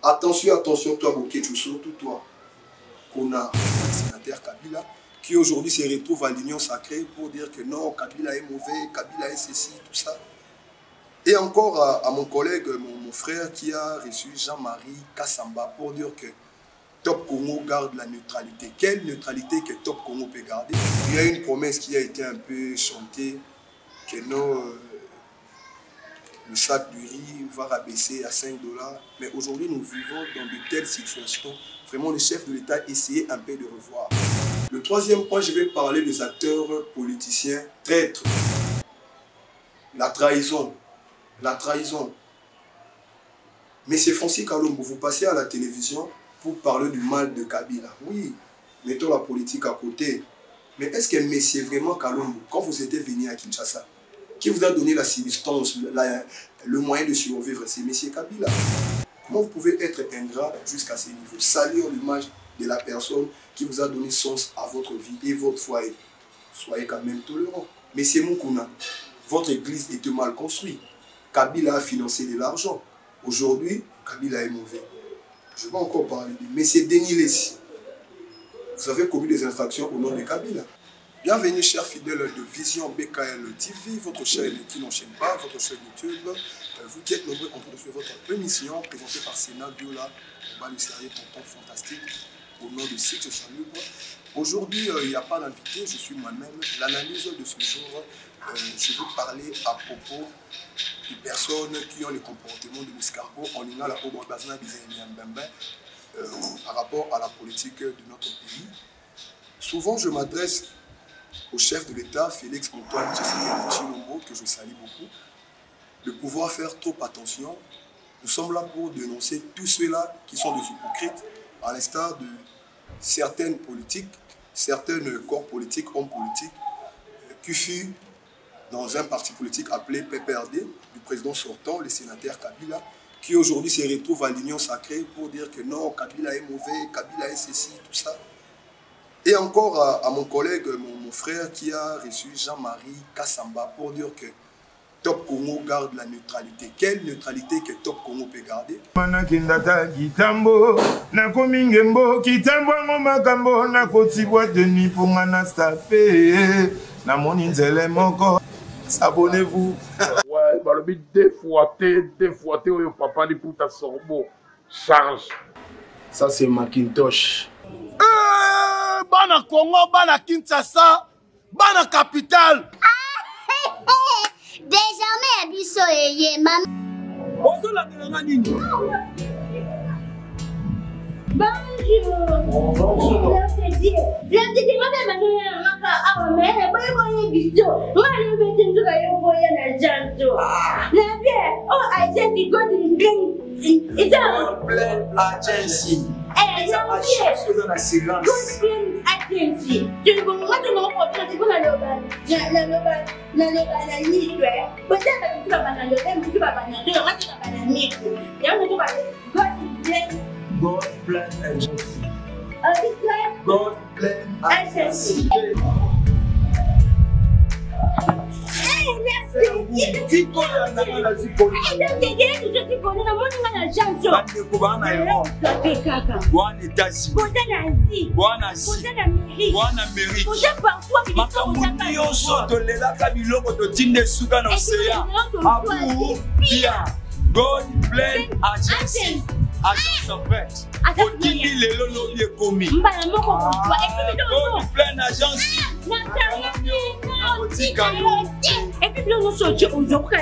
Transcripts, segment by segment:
Attention, attention, toi, Bokecho, surtout toi, qu'on a le sénateur Kabila, qui aujourd'hui se retrouve à l'Union sacrée pour dire que non, Kabila est mauvais, Kabila est ceci, tout ça. Et encore à mon collègue, mon frère qui a reçu Jean-Marie Kassamba pour dire que Top Congo garde la neutralité. Quelle neutralité que Top Congo peut garder? Il y a une promesse qui a été un peu chantée, que non, le sac du riz va rabaisser à 5 $. Mais aujourd'hui, nous vivons dans de telles situations. Vraiment, le chef de l'État essayait un peu de revoir. Le troisième point, je vais parler des acteurs politiciens traîtres. La trahison. La trahison. Monsieur Francis Kalombo, vous passez à la télévision pour parler du mal de Kabila. Oui, mettons la politique à côté. Mais est-ce que monsieur vraiment Kalombo, quand vous étiez venu à Kinshasa, qui vous a donné la substance, le moyen de survivre, c'est monsieur Kabila? Comment vous pouvez être ingrat jusqu'à ce niveau? Salir l'image de la personne qui vous a donné sens à votre vie et votre foyer. Soyez quand même tolérant. Monsieur Moukouna, votre église était mal construite. Kabila a financé de l'argent. Aujourd'hui, Kabila est mauvais. Je vais encore parler de monsieur Denis Lessi. Vous avez commis des infractions au nom de Kabila. Bienvenue, chers fidèles de Vision BKL TV, votre chaîne qui n'enchaîne pas, votre chaîne YouTube. Vous qui êtes nombreux en train de faire votre émission présentée par Sénat Biola, le sérieux tonton fantastique, au nom de Six Salubre. Aujourd'hui, il n'y a pas d'invité, je suis moi-même. L'analyse de ce jour, je vais parler à propos des personnes qui ont le comportement de l'escargot en lignant la par rapport à la politique de notre pays. Souvent, je m'adresse au chef de l'État, Félix Antoine Tshisekedi Tshilombo, que je salue beaucoup, de pouvoir faire trop attention. Nous sommes là pour dénoncer tous ceux-là qui sont des hypocrites, à l'instar de certaines politiques, certains corps politiques, hommes politiques, qui furent dans un parti politique appelé PPRD, du président sortant, le sénateur Kabila, qui aujourd'hui se retrouve à l'Union sacrée pour dire que non, Kabila est mauvais, Kabila est ceci, tout ça. Et encore à mon collègue, mon frère qui a reçu Jean-Marie Kassamba pour dire que Top Congo garde la neutralité. Quelle neutralité que Top Congo peut garder? Abonnez-vous. Ouais, bah le but défouaté, au papa dit pour ta sorbo. Charge. Ça c'est Macintosh. Bana Congo, bana Kinshasa, bana capitale. Désormais, Abisso et Yéman. Bonjour la Télémanine. Bonjour. God bless agency. God bless agency. God bless agency. Agence en fait. Otili lelo lobi ekomi. God bless agence. Et puis nous sommes aujourd'hui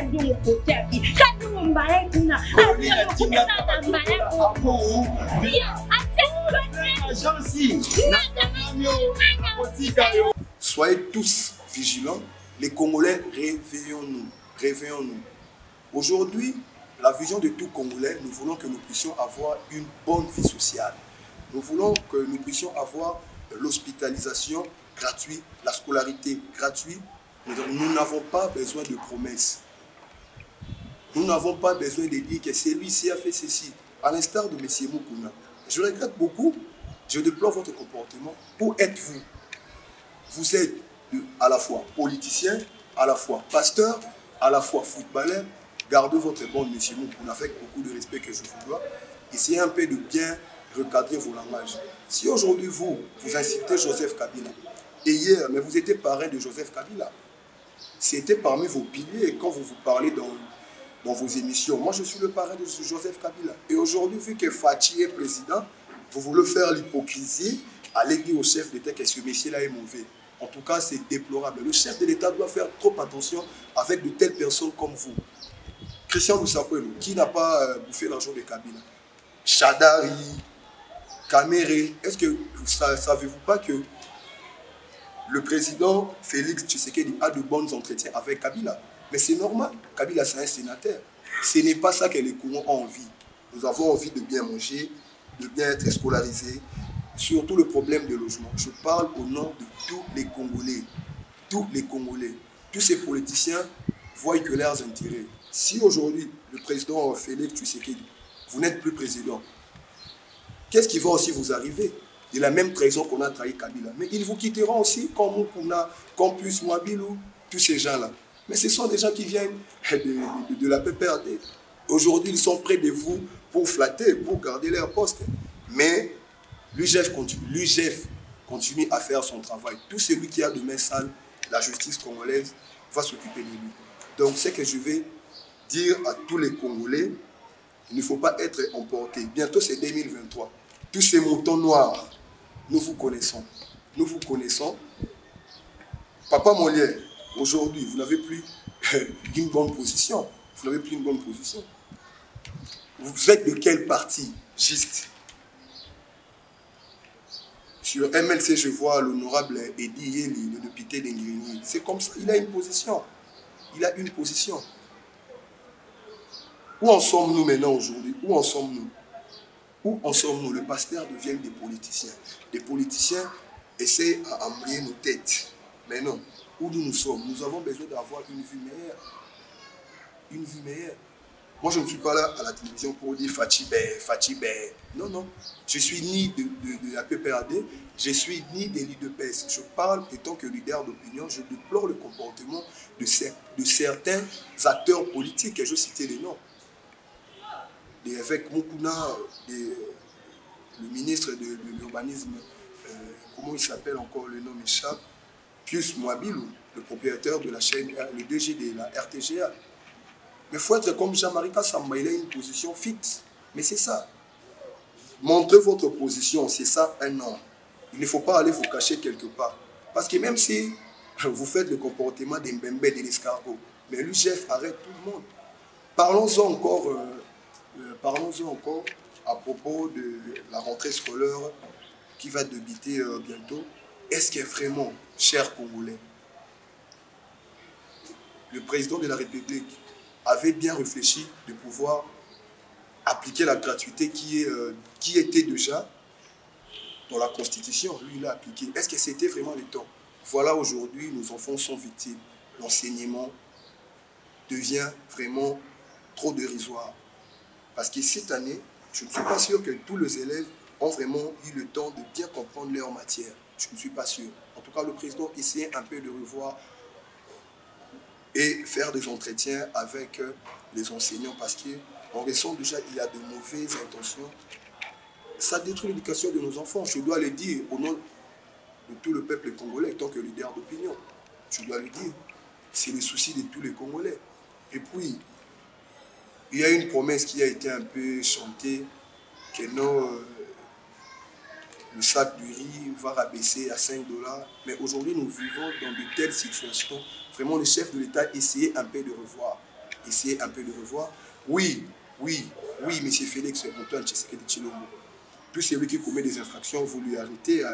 quand nous Soyez tous vigilants. Les Congolais, réveillons-nous. Réveillons-nous. Aujourd'hui, la vision de tout Congolais, nous voulons que nous puissions avoir une bonne vie sociale. Nous voulons que nous puissions avoir l'hospitalisation gratuite, la scolarité gratuite. Nous n'avons pas besoin de promesses. Nous n'avons pas besoin de dire que celui-ci a fait ceci. À l'instar de M. Moukouna. Je regrette beaucoup, je déplore votre comportement. Où êtes-vous? Vous êtes à la fois politicien, à la fois pasteur, à la fois footballeur. Gardez votre bon monsieur Moukouna avec beaucoup de respect que je vous dois. essayez un peu de bien recadrer vos langages. Si aujourd'hui vous incitez Joseph Kabila, et hier, mais vous étiez parrain de Joseph Kabila, c'était parmi vos piliers quand vous parlez dans vos émissions. Moi, je suis le parrain de Joseph Kabila. Et aujourd'hui, vu que Fachi est président, vous voulez faire l'hypocrisie, allez dire au chef d'État que ce messier-là est mauvais. En tout cas, c'est déplorable. Le chef de l'État doit faire trop attention avec de telles personnes comme vous. Christian Lusakwelo, qui n'a pas bouffé l'argent de Kabila. Chadari, Kamere, est-ce que savez-vous pas que le président Félix Tshisekedi a de bons entretiens avec Kabila? Mais c'est normal, Kabila c'est un sénateur. Ce n'est pas ça que les Congolais ont envie. Nous avons envie de bien manger, de bien être scolarisés, surtout le problème de logement. Je parle au nom de tous les Congolais. Tous les Congolais. Tous ces politiciens voient que leurs intérêts. Si aujourd'hui, le président Félix Tshisekedi, vous n'êtes plus président, qu'est-ce qui va aussi vous arriver? De la même trahison qu'on a trahi Kabila. Mais ils vous quitteront aussi, comme Mukuna, Campus, Mwabilou, tous ces gens-là. Mais ce sont des gens qui viennent de la PPRD. Aujourd'hui, ils sont près de vous pour flatter, pour garder leur poste. Mais l'UGF continue à faire son travail. Tout celui qui a de main sale, la justice congolaise va s'occuper de lui. Donc, ce que je vais dire à tous les Congolais, il ne faut pas être emporté. Bientôt, c'est 2023. Tous ces moutons noirs, nous vous connaissons. Nous vous connaissons. Papa Molière, aujourd'hui, vous n'avez plus une bonne position. Vous n'avez plus une bonne position. Vous êtes de quel parti? Juste. Sur MLC, je vois l'honorable Edi Yeli, le député d'Engrini. C'est comme ça. Il a une position. Il a une position. Où en sommes-nous maintenant aujourd'hui? Où en sommes-nous? Où en sommes-nous? Le pasteur devient des politiciens. Les politiciens essaient à embrouiller nos têtes. Mais non. Où nous sommes? Nous avons besoin d'avoir une vie meilleure. Une vie meilleure. Moi, je ne suis pas là à la télévision pour dire Fachi Bé. Non, non. Je suis ni de la PPRD, je suis ni des leaders de PES. Je parle étant que leader d'opinion, je déplore le comportement de certains acteurs politiques, et je citais les noms. Avec Mukuna, le ministre de l'urbanisme, comment il s'appelle encore, le nom m'échappe, Pius Mwabilou, le propriétaire de la chaîne, le DG de la RTGA. Mais il faut être comme Jean-Marie Kassamba, il a une position fixe. Mais c'est ça. Montrez votre position, c'est ça un homme. Il ne faut pas aller vous cacher quelque part. Parce que même si vous faites le comportement des Mbembe, de l'escargot, mais l'UGF arrête tout le monde. Parlons-en encore à propos de la rentrée scolaire qui va débuter bientôt. Est-ce que vraiment, chers Congolais, le président de la République avait bien réfléchi de pouvoir appliquer la gratuité qui était déjà dans la Constitution? Lui, il l'a appliqué. Est-ce que c'était vraiment le temps? Voilà, aujourd'hui, nos enfants sont victimes. L'enseignement devient vraiment trop dérisoire. Parce que cette année, je ne suis pas sûr que tous les élèves ont vraiment eu le temps de bien comprendre leur matière. Je ne suis pas sûr. En tout cas, le président essayait un peu de revoir et faire des entretiens avec les enseignants parce qu'on ressent déjà qu'il y a de mauvaises intentions. Ça détruit l'éducation de nos enfants. Je dois le dire au nom de tout le peuple congolais, en tant que leader d'opinion. Je dois le dire. C'est le souci de tous les Congolais. Et puis, il y a une promesse qui a été un peu chantée, que non, le sac du riz va rabaisser à 5 $. Mais aujourd'hui, nous vivons dans de telles situations. Vraiment, le chef de l'État essayait un peu de revoir. Essayez un peu de revoir. Oui, M. Félix Antoine Tshisekedi Tshilombo. Tout celui qui commet des infractions, vous lui arrêtez.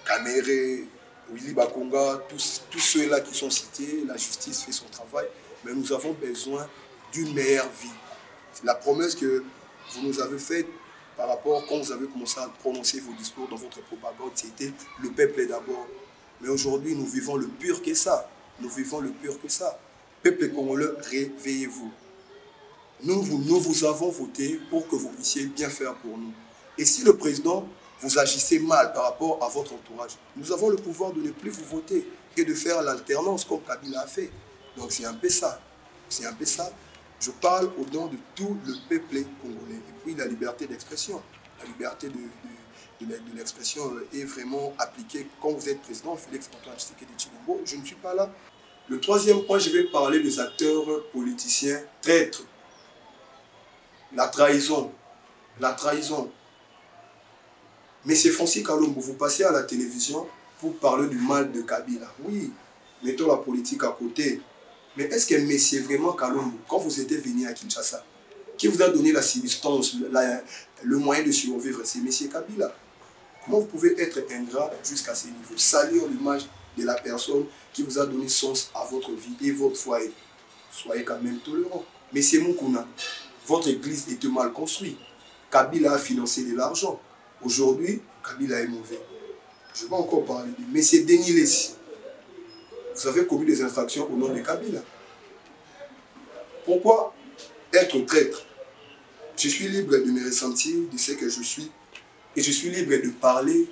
Kamere, Willy Bakonga, tous ceux-là qui sont cités, la justice fait son travail. Mais nous avons besoin d'une meilleure vie. La promesse que vous nous avez faite par rapport, quand vous avez commencé à prononcer vos discours dans votre propagande, c'était le peuple d'abord. Mais aujourd'hui, nous vivons le pur que ça. Nous vivons le pur que ça. Peuple congolais, réveillez-vous. Nous vous avons voté pour que vous puissiez bien faire pour nous. Et si le président, vous agissez mal par rapport à votre entourage, nous avons le pouvoir de ne plus vous voter et de faire l'alternance comme Kabila a fait. Donc c'est un peu ça. C'est un peu ça. Je parle au nom de tout le peuple congolais. Et puis la liberté d'expression. La liberté de l'expression est vraiment appliquée quand vous êtes président, Félix Antoine Tshisekedi Tshilombo. Je ne suis pas là. Le troisième point, je vais parler des acteurs politiciens traîtres. La trahison. La trahison. Monsieur Francis Kalombo, vous passez à la télévision pour parler du mal de Kabila. Oui, mettons la politique à côté. Mais est-ce que monsieur vraiment Kalombo, quand vous étiez venu à Kinshasa, qui vous a donné la substance, le moyen de survivre, c'est monsieur Kabila? Comment vous pouvez être ingrat jusqu'à ce niveau? Salir l'image de la personne qui vous a donné sens à votre vie et votre foyer. Soyez quand même tolérant. Monsieur Moukouna, votre église était mal construite. Kabila a financé de l'argent. Aujourd'hui, Kabila est mauvais. Je vais encore parler de monsieur Denis Lessi. Vous avez commis des infractions au nom de Kabila. Pourquoi être traître? Je suis libre de me ressentir de ce que je suis. Et je suis libre de parler.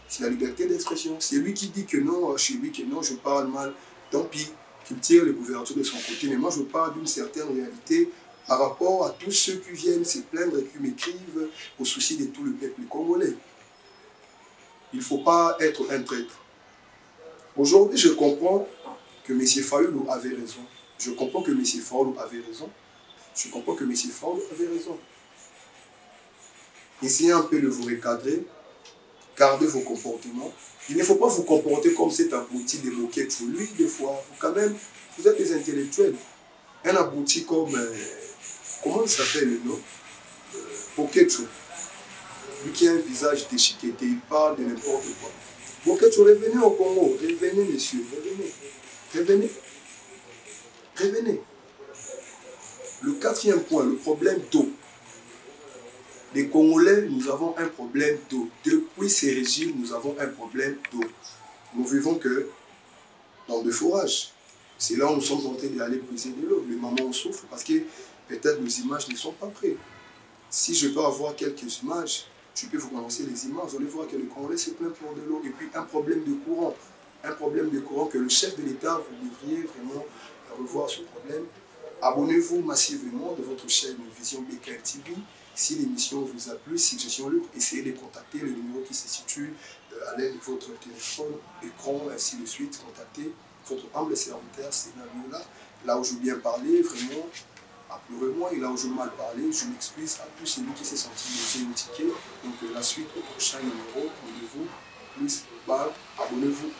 C'est la liberté d'expression. C'est lui qui dit que non, chez lui que non, je parle mal. Tant pis, qu'il tire les couvertures de son côté. Mais moi, je parle d'une certaine réalité par rapport à tous ceux qui viennent se plaindre et qui m'écrivent au souci de tout le peuple congolais. Il ne faut pas être un traître. Aujourd'hui, je comprends que M. Fayoulou avait raison. Je comprends que M. Fayoulou avait raison. Je comprends que M. Fayoulou avait raison. Essayez un peu de vous recadrer. Gardez vos comportements. Il ne faut pas vous comporter comme cet abouti de Bokecho. Lui, des fois, vous êtes des intellectuels. Un abouti comme... comment il s'appelle le nom? Bokecho. Lui qui a un visage déchiqueté, il parle de n'importe quoi. Bokecho, revenez au Congo. Revenez, messieurs. Revenez. Revenez. Revenez. Le quatrième point, le problème d'eau. Les Congolais, nous avons un problème d'eau. Depuis ces régimes, nous avons un problème d'eau. Nous vivons que dans des forages. C'est là où nous sommes en train d'aller briser de l'eau. Les mamans souffrent parce que peut-être nos images ne sont pas prêtes. Si je peux avoir quelques images, je peux vous balancer les images. Vous allez voir que les Congolais se plaignent pour de l'eau. Et puis un problème de courant. Un problème de courant que le chef de l'État, vous devriez vraiment revoir ce problème. Abonnez-vous massivement de votre chaîne Vision BK TV. Si l'émission vous a plu, suggestion libre, essayez de contacter le numéro qui se situe à l'aide de votre téléphone, écran, ainsi de suite. Contactez votre humble serviteur, Scénario là où je viens parler, vraiment, applaudez-moi. Et là où je mal parlé, je m'excuse à tous celui qui s'est senti laisser un ticket. Donc la suite au prochain numéro, rendez-vous, plus, abonnez-vous.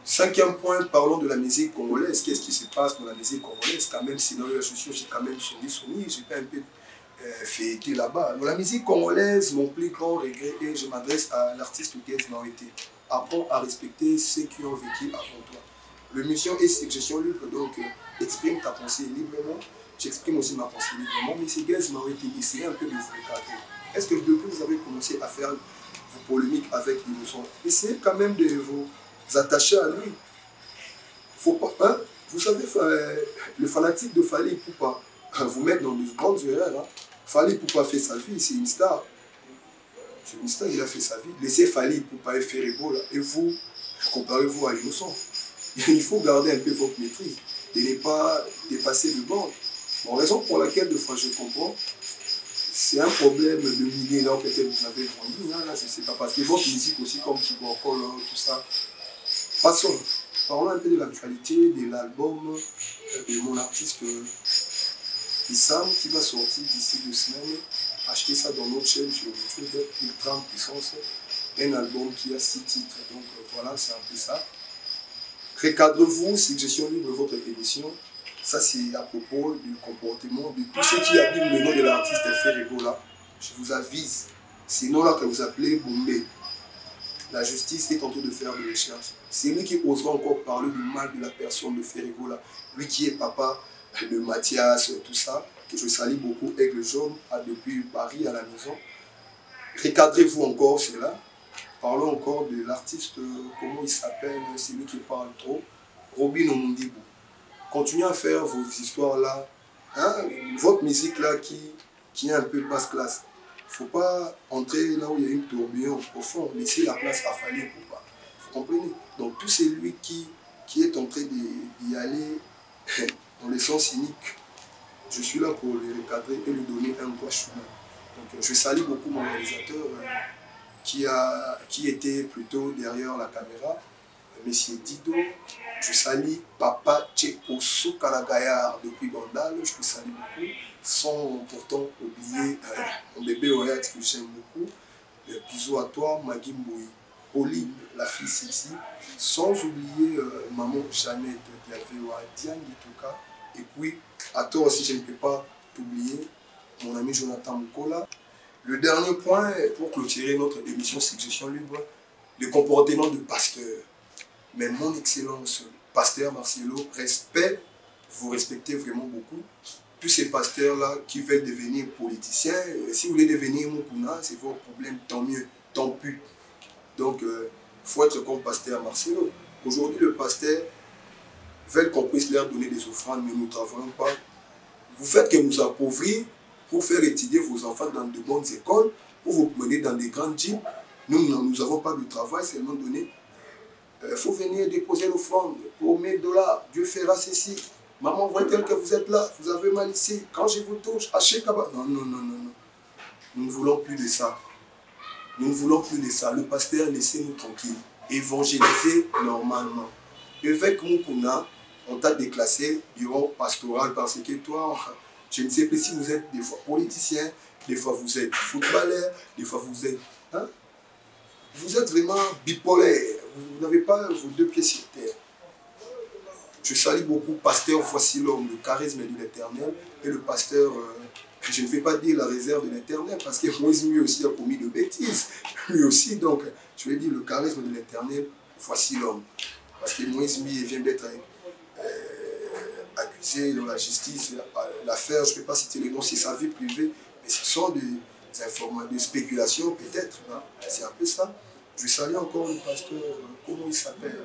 Cinquième point, parlons de la musique congolaise. Qu'est-ce qui se passe dans la musique congolaise? Quand même, sinon la chaussure, j'ai quand même sonné, j'ai pas un peu fêté là-bas. Dans la musique congolaise, mon plus grand regret, et je m'adresse à l'artiste Gaz Mawete. Apprends à respecter ceux qui ont vécu avant toi. L'émission est suggestion libre, donc exprime ta pensée librement. J'exprime aussi ma pensée librement, mais c'est Gaz Mawete, essayez un peu de vous recadrer. Est-ce que depuis que vous avez commencé à faire vos polémiques avec l'émotion, essayez quand même de vous attacher à lui. Faut pas, hein? Vous savez, le fanatique de Fally Ipupa vous mettre dans de grandes erreurs. Hein? Fally Ipupa fait sa vie, c'est une star. C'est une star, il a fait sa vie. Laissez Fally Ipupa faire Ebola et vous, comparez-vous à Innocent. Il faut garder un peu votre maîtrise, de ne pas dépasser le bord. Bon, raison pour laquelle, de fois, je comprends, c'est un problème de milliers, là, peut-être vous avez grandi, hein, là, je ne sais pas, parce que votre musique aussi, comme Kiboko, tout ça. Passons, parlons un peu de l'actualité, de l'album de mon artiste Issam, qui va sortir d'ici 2 semaines. Achetez ça dans notre chaîne sur YouTube, Ultra Puissance, un album qui a 6 titres, donc voilà, c'est un peu ça. Recadrez-vous, suggestion libre de votre émission. Ça, c'est à propos du comportement de tous ceux qui abîment le nom de l'artiste Ferrebola. Je vous avise, c'est non là que vous appelez Bombé. La justice est en train de faire des recherches. C'est lui qui osera encore parler du mal de la personne de Ferrebola. Lui qui est papa de Mathias, tout ça, que je salue beaucoup, Aigle Jaune, depuis Paris à la maison. Recadrez-vous encore cela. Parlons encore de l'artiste, comment il s'appelle, c'est lui qui parle trop, Robin Omundibou. Continuez à faire vos histoires là, hein, votre musique là qui est un peu basse classe. Il ne faut pas entrer là où il y a une tourbillon profond, laissez la place à Fally Ipupa. Vous comprenez? Donc tout celui qui est en train d'y aller en laissant cynique. Je suis là pour le recadrer et lui donner un droit chemin. Donc, je salue beaucoup mon réalisateur qui était plutôt derrière la caméra, Monsieur Dido. Je salue Papa Tcheko Soukalagayar depuis Bandal, je le salue beaucoup, sans pourtant oublier mon bébé Oyat que j'aime beaucoup. Bisous à toi, Magui Mboui, Pauline, la fille sexy, sans oublier maman Jeannette Diavewa, Diane Gituka, et puis à toi aussi je ne peux pas t'oublier, mon ami Jonathan Mukola. Le dernier point pour clôturer notre émission Suggestion Libre, le comportement de pasteur. Mais mon excellence, pasteur Marcelo, respect, vous respectez vraiment beaucoup. Tous ces pasteurs-là qui veulent devenir politiciens, si vous voulez devenir Moukouna, c'est votre problème, tant mieux, tant plus. Donc, il faut être comme pasteur Marcelo. Aujourd'hui, le pasteur veut qu'on puisse leur donner des offrandes, mais nous ne travaillons pas. Vous faites que nous appauvrir pour faire étudier vos enfants dans de bonnes écoles, pour vous mener dans des grandes jeeps. Nous n'avons pas de travail, seulement donné. Il faut venir déposer l'offrande pour $1000. Dieu fera ceci. Maman, voit-elle que vous êtes là? Vous avez mal ici. Quand je vous touche, achetez Kaba. Non, non, non, non, non. Nous ne voulons plus de ça. Nous ne voulons plus de ça. Le pasteur, laissez-nous tranquilles. Évangéliser normalement. Évêque Moukouna, on t'a déclassé bureau pastoral parce que toi, je ne sais plus si vous êtes des fois politicien, des fois vous êtes footballeur, des fois vous êtes... Hein? Vous êtes vraiment bipolaire. Vous n'avez pas vos deux pieds sur terre. Je salue beaucoup pasteur, voici l'homme, le charisme de l'Éternel, et le pasteur, je ne vais pas dire la réserve de l'Éternel, parce que Moïse lui aussi a commis de bêtises. Lui aussi, donc, je vais dire le charisme de l'Éternel, voici l'homme. Parce que Moïse lui vient d'être accusé dans la justice, l'affaire, je ne peux pas citer les noms, c'est sa vie privée, mais ce sont des informations, des spéculations peut-être, hein? C'est un peu ça. Je salue encore le pasteur, comment il s'appelle,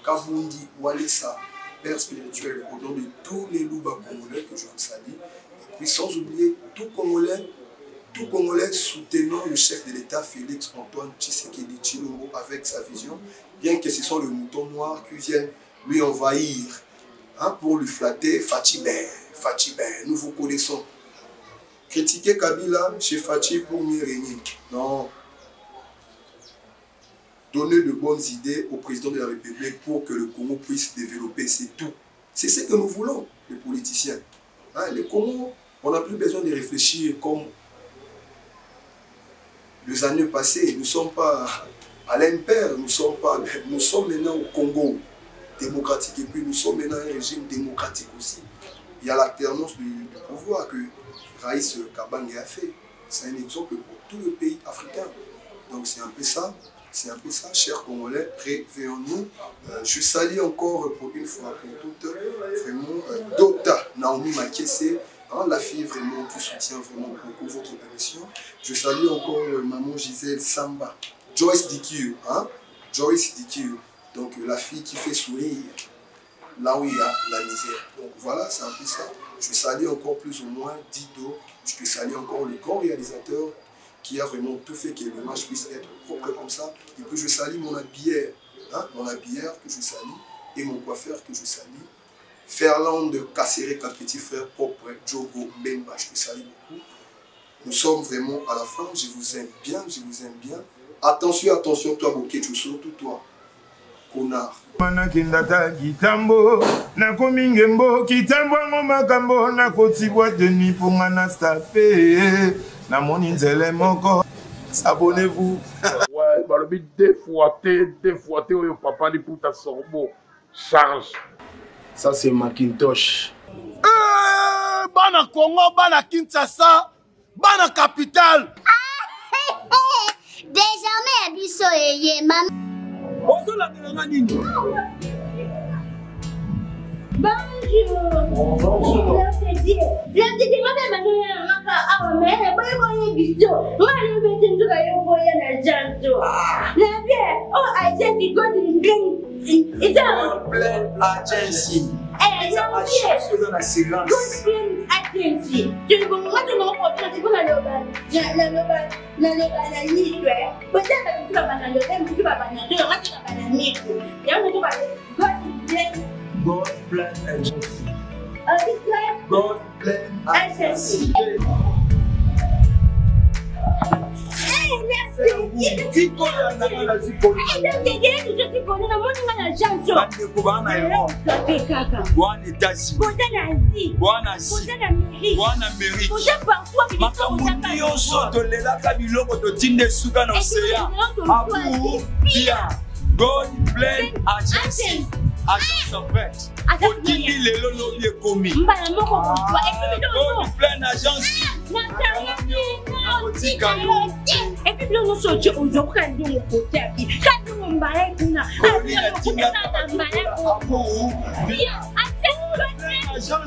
Kabundi Walesa, père spirituel, au nom de tous les loups congolais que je vous salue. Et puis sans oublier tout Congolais soutenant le chef de l'État Félix Antoine Tshisekedi Tshilombo avec sa vision, bien que ce soit le mouton noir qui vienne lui envahir, hein, pour lui flatter. Fachi Ben, nous vous connaissons. Critiquer Kabila chez Fachi pour mieux régner. Non. Donner de bonnes idées au président de la République pour que le Congo puisse développer, c'est tout. C'est ce que nous voulons, les politiciens. Hein, les Congo, on n'a plus besoin de réfléchir comme les années passées. Nous ne sommes pas à l'impair, nous sommes maintenant au Congo démocratique et puis nous sommes maintenant un régime démocratique aussi. Il y a l'alternance du pouvoir que Raïs Kabange a fait. C'est un exemple pour tout le pays africain. Donc c'est un peu ça. C'est un peu ça, chers Congolais, réveillons-nous. Je salue encore pour une fois pour toutes, vraiment, Dota Naomi Makese, hein, la fille vraiment qui soutient vraiment beaucoup votre émission. Je salue encore maman Gisèle Samba, Joyce DQ, hein, Joyce DQ, donc la fille qui fait sourire là où il y a la misère. Donc voilà, c'est un peu ça. Je salue encore plus ou moins Dido, je salue encore le grand réalisateur qui a vraiment tout fait que l'image puisse être propre comme ça. Et puis je salue mon habillère, hein, que je salue, et mon coiffeur que je salue. Ferland Kassere, un petit frère propre, Djogo Mbemba, je le salue beaucoup. Nous sommes vraiment à la fin, je vous aime bien, je vous aime bien. Attention, attention, toi Bokecho, surtout toi, connard. Manakindata kitambo na komingembo kitambo makambo na kotibwa de nuit pour manastafe na moni nzele moko. Abonnez-vous. Ouais, bah le but défouaté oyo papa li puta sorbo charge. Ça c'est Macintosh. Bana Congo, bana Kinshasa, bana capitale. Désormais biso eye mam. Bonjour la Nini. Bonjour. Je dis, God bless agency. God bless agency. God bless agency. Agence of vente. Otindi lelo lobi ekomi. God bless agency. Et puis là, nous sommes au Dieu quand nous sommes côté puis quand nous sommes balai kuna agence